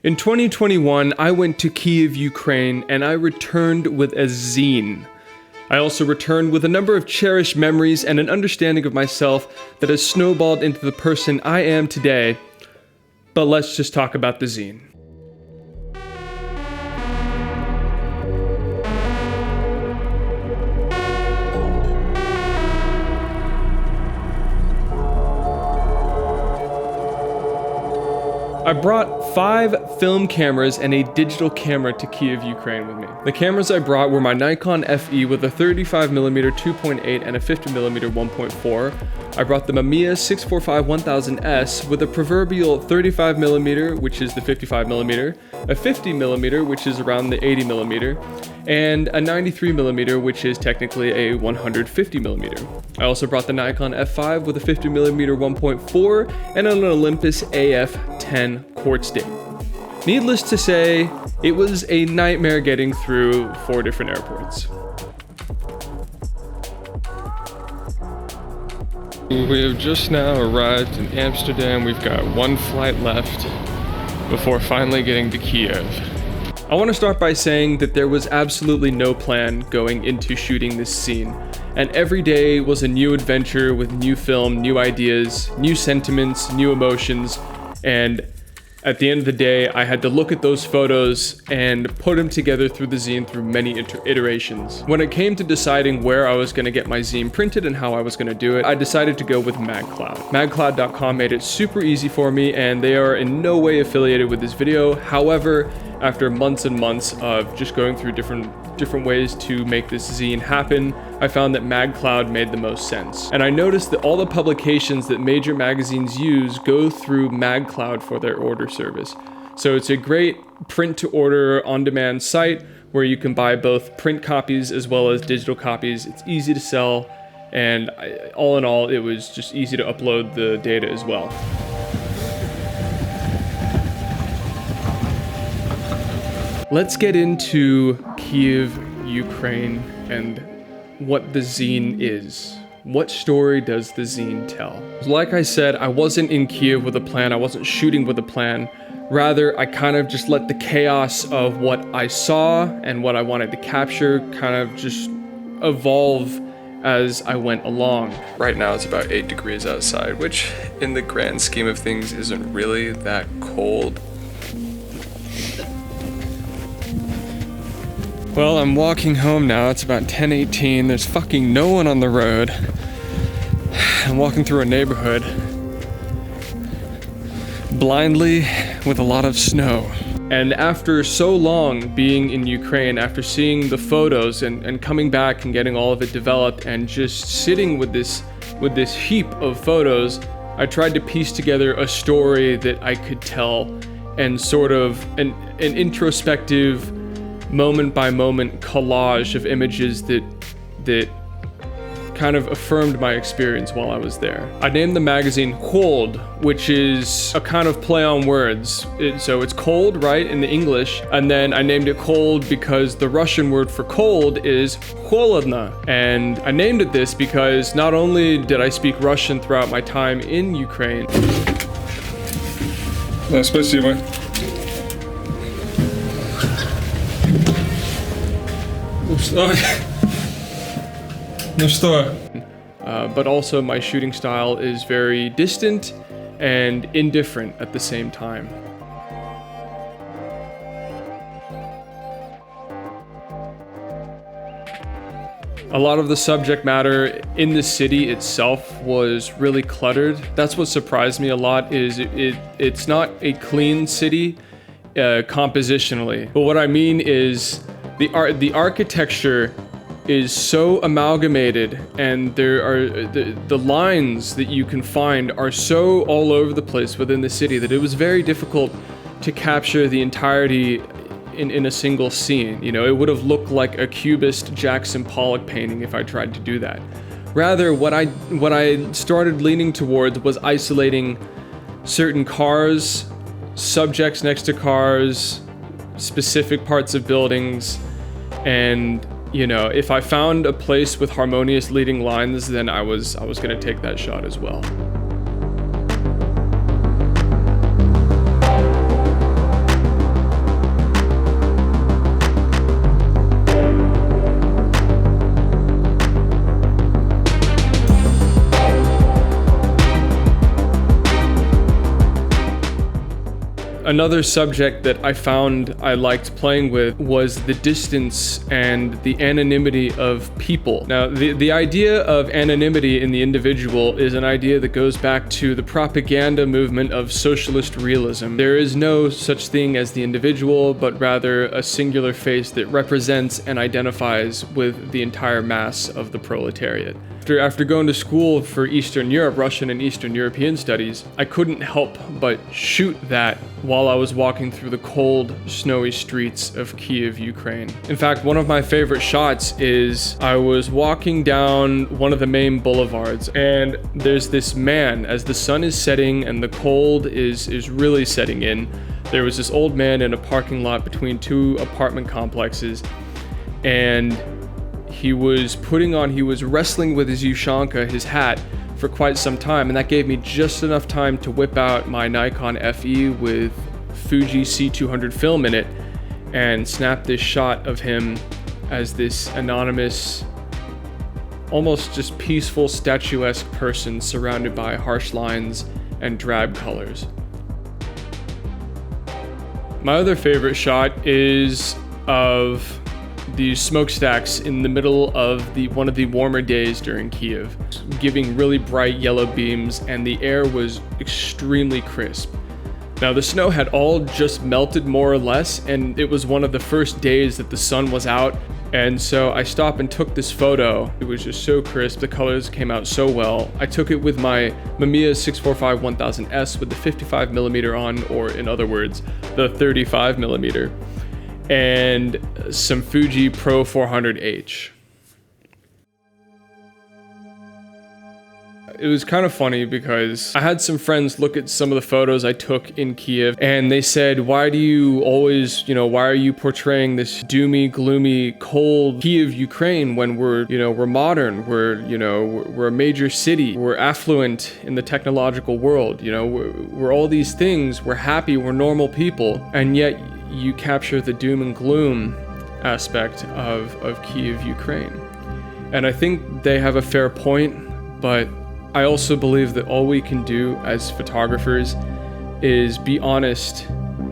In 2021, I went to Kyiv, Ukraine, and I returned with a zine. I also returned with a number of cherished memories and an understanding of myself that has snowballed into the person I am today. But let's just talk about the zine. I brought 5 film cameras and a digital camera to Kyiv, Ukraine with me. The cameras I brought were my Nikon FE with a 35mm 2.8 and a 50mm 1.4. I brought the Mamiya 645-1000S with a proverbial 35mm, which is the 55mm, a 50mm, which is around the 80mm, and a 93mm, which is technically a 150mm. I also brought the Nikon F5 with a 50mm 1.4 and an Olympus AF10 quartz date. Needless to say, it was a nightmare getting through 4 different airports. We have just now arrived in Amsterdam. We've got 1 flight left before finally getting to Kyiv. I want to start by saying that there was absolutely no plan going into shooting this scene, and every day was a new adventure with new film, new ideas, new sentiments, new emotions, and at the end of the day, I had to look at those photos and put them together through the zine through many iterations. When it came to deciding where I was going to get my zine printed and how I was going to do it, I decided to go with MagCloud. MagCloud.com made it super easy for me, and they are in no way affiliated with this video. However, after months and months of just going through different ways to make this zine happen, I found that MagCloud made the most sense. And I noticed that all the publications that major magazines use go through MagCloud for their order service. So it's a great print-to-order on-demand site where you can buy both print copies as well as digital copies. It's easy to sell, and all in all, it was just easy to upload the data as well. Let's get into Kyiv, Ukraine, and what the zine is. What story does the zine tell? Like I said, I wasn't in Kyiv with a plan. I wasn't shooting with a plan. Rather, I kind of just let the chaos of what I saw and what I wanted to capture kind of just evolve as I went along. Right now it's about 8 degrees outside, which in the grand scheme of things isn't really that cold. Well, I'm walking home now. It's about 10:18. There's fucking no one on the road. I'm walking through a neighborhood blindly with a lot of snow. And after so long being in Ukraine, after seeing the photos and coming back and getting all of it developed and just sitting with this heap of photos, I tried to piece together a story that I could tell and sort of an introspective moment-by-moment collage of images that kind of affirmed my experience while I was there. I named the magazine Cold, which is a kind of play on words. So it's cold, right, in the English, and then I named it Cold because the Russian word for cold is холодно. And I named it this because not only did I speak Russian throughout my time in Ukraine. Спасибо. But also my shooting style is very distant and indifferent at the same time. A lot of the subject matter in the city itself was really cluttered. That's what surprised me a lot, is it's not a clean city compositionally. But what I mean is the architecture is so amalgamated, and there are the lines that you can find are so all over the place within the city that it was very difficult to capture the entirety in a single scene. You know, it would have looked like a cubist Jackson Pollock painting if I tried to do that. Rather, what I started leaning towards was isolating certain cars, subjects next to cars, specific parts of buildings, and you know, if I found a place with harmonious leading lines, then I was gonna take that shot as well. Another subject that I found I liked playing with was the distance and the anonymity of people. Now, the idea of anonymity in the individual is an idea that goes back to the propaganda movement of socialist realism. There is no such thing as the individual, but rather a singular face that represents and identifies with the entire mass of the proletariat. After going to school for Eastern Europe, Russian and Eastern European studies, I couldn't help but shoot that while I was walking through the cold, snowy streets of Kyiv, Ukraine. In fact, one of my favorite shots is I was walking down one of the main boulevards, and there's this man, as the sun is setting and the cold is really setting in, there was this old man in a parking lot between two apartment complexes, and he was wrestling with his Ushanka, his hat, for quite some time, and that gave me just enough time to whip out my Nikon FE with Fuji C200 film in it and snap this shot of him as this anonymous, almost just peaceful, statuesque person surrounded by harsh lines and drab colors. My other favorite shot is of these smokestacks in the middle of one of the warmer days during Kyiv, giving really bright yellow beams, and the air was extremely crisp. Now, the snow had all just melted more or less, and it was one of the first days that the sun was out, and so I stopped and took this photo. It was just so crisp, the colors came out so well. I took it with my Mamiya 645 1000S with the 55mm on, or in other words, the 35mm. And some Fuji Pro 400H. It was kind of funny because I had some friends look at some of the photos I took in Kyiv, and they said, why do you always, why are you portraying this doomy, gloomy, cold Kyiv, Ukraine, when we're modern, we're a major city, we're affluent in the technological world, we're all these things, we're happy, we're normal people, and yet you capture the doom and gloom aspect of Kyiv, Ukraine. And I think they have a fair point, but I also believe that all we can do as photographers is be honest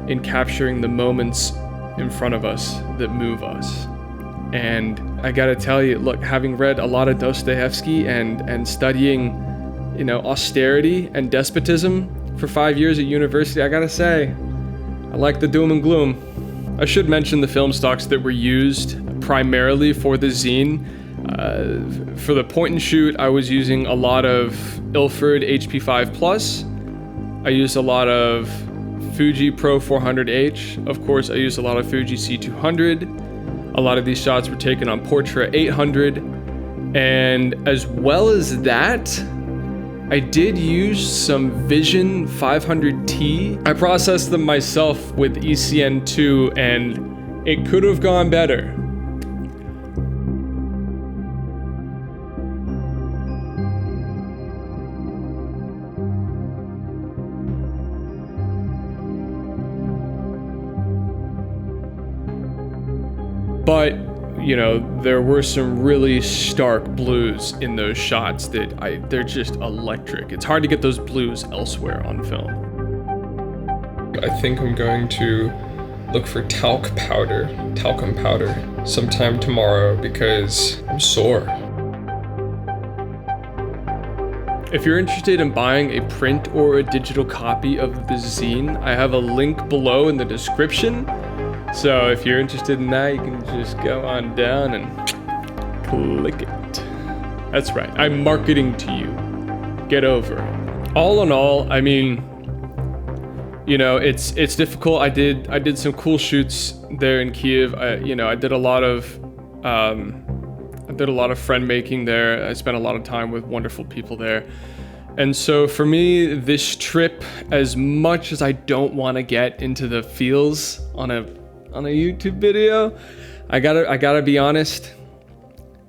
in capturing the moments in front of us that move us. And I gotta tell you, look, having read a lot of Dostoevsky and studying, austerity and despotism for 5 years at university, I gotta say, I like the doom and gloom. I should mention the film stocks that were used primarily for the zine. For the point and shoot, I was using a lot of Ilford HP5 Plus. I used a lot of Fuji Pro 400H. Of course, I used a lot of Fuji C200. A lot of these shots were taken on Portra 800. And as well as that, I did use some Vision 500T. I processed them myself with ECN2, and it could have gone better. But there were some really stark blues in those shots that they're just electric. It's hard to get those blues elsewhere on film. I think I'm going to look for talcum powder sometime tomorrow because I'm sore. If you're interested in buying a print or a digital copy of the zine, I have a link below in the description. So if you're interested in that, you can just go on down and click it. That's right, I'm marketing to you. Get over it. All in all, I mean, it's difficult. I did some cool shoots there in Kyiv. I did a lot of friend making there. I spent a lot of time with wonderful people there. And so for me, this trip, as much as I don't want to get into the feels on a YouTube video, I gotta be honest,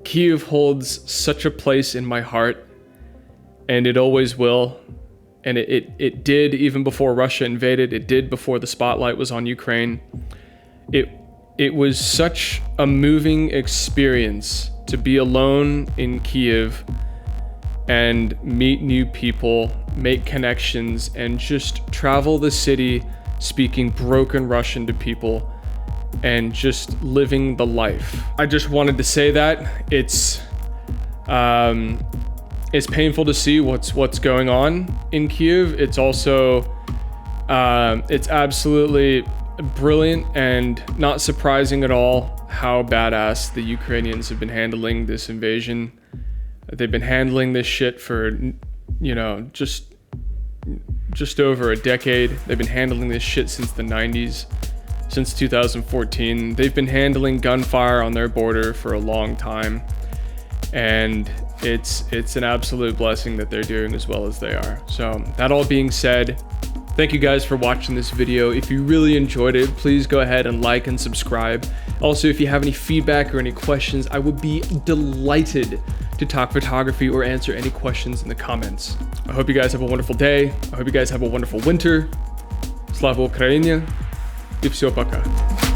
Kyiv holds such a place in my heart, and it always will. And it did even before Russia invaded. It did before the spotlight was on Ukraine. It was such a moving experience to be alone in Kyiv and meet new people, make connections, and just travel the city speaking broken Russian to people and just living the life. I just wanted to say that it's painful to see what's going on in Kyiv. It's also it's absolutely brilliant and not surprising at all how badass the Ukrainians have been handling this invasion. They've been handling this shit for, you know, just over a decade. They've been handling this shit since the 90s, since 2014. They've been handling gunfire on their border for a long time, and it's an absolute blessing that they're doing as well as they are. So that all being said, thank you guys for watching this video. If you really enjoyed it, please go ahead and like and subscribe. Also, if you have any feedback or any questions, I would be delighted to talk photography or answer any questions in the comments. I hope you guys have a wonderful day. I hope you guys have a wonderful winter. Slava Ukraini. И всё, пока.